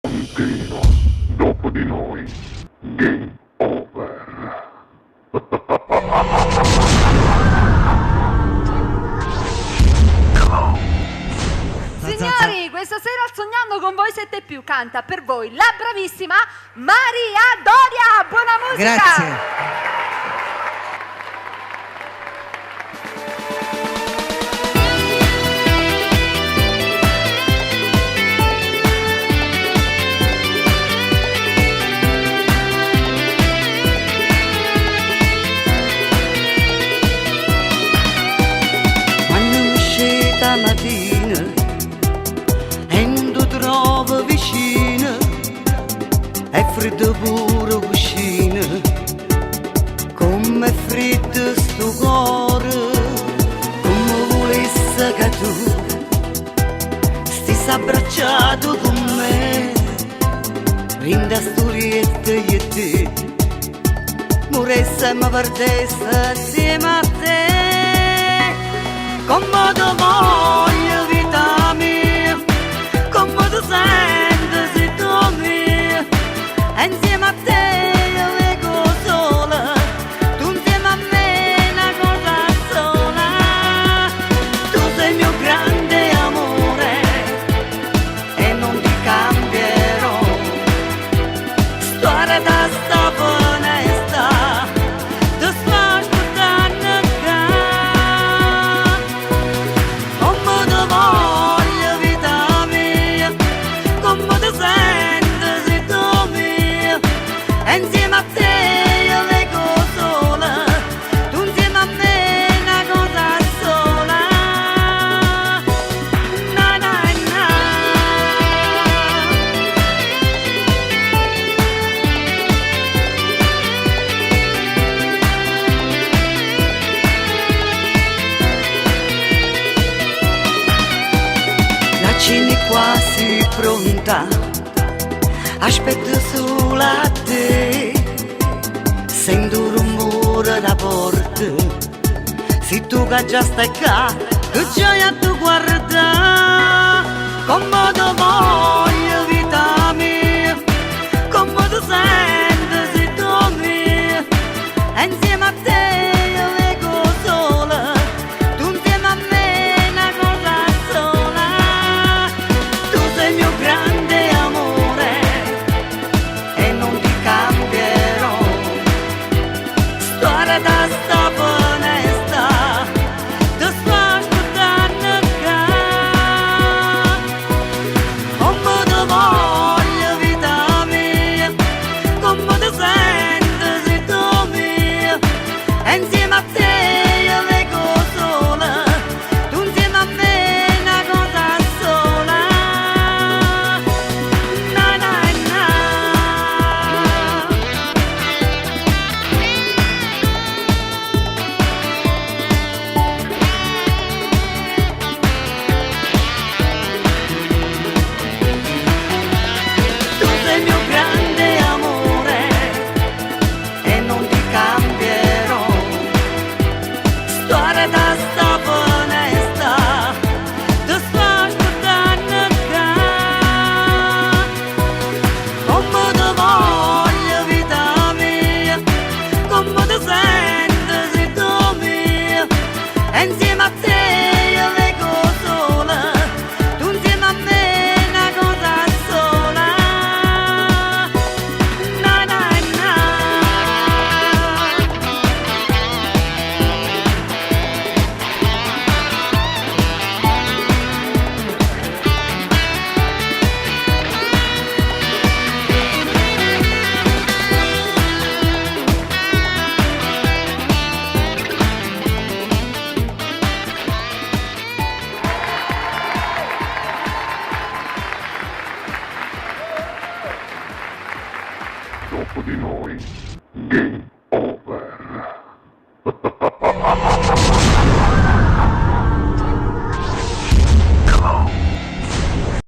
continua. Dopo di noi, game over. Signori, questa sera al Sognando con voi 7+, canta per voi la bravissima Maria Doria. Buona musica! Grazie. Mattina e non ti trovo vicino, è freddo pure cucina, come è freddo sto cuore, come volesse che tu stessi abbracciato con me, rinda storietta io e te, moresse ma partesse assieme a te. Come ti voglio vita mia, come ti senti se tu mia, e insieme a te io vengo sola, tu insieme a me una cosa sola, tu sei il mio grande amore e non ti cambierò, storia da sta onesta, ti sto aspettando. Insieme a te io vengo sola, tu insieme a me una cosa sola. Na na na. La cena è quasi pronta, aspetto solo a te, sento un rumore da porta, se tu che già stai qua, che gioia tu guarda, come ti voglio vita mia, come ti senti se tu mia, e insieme a te io vengo sola, tu insieme a me una cosa sola, tu sei il mio grande amore e non ti cambierò, storia da sta onesta, ti sto aspettando qua, come ti voglio vita mia, come ti senti se tu mia, e insieme a te io vengo sola, tu insieme a me una cosa sola. Na na na. Tu sei il mio grande amore e non ti cambierò, storia da sta onesta, ti sto aspettando qua, come ti voglio vita mia, come ti senti se tu mia, e insieme a te io vengo sola, tu insieme a me una cosa sola. Na na na. Dopo di noi, game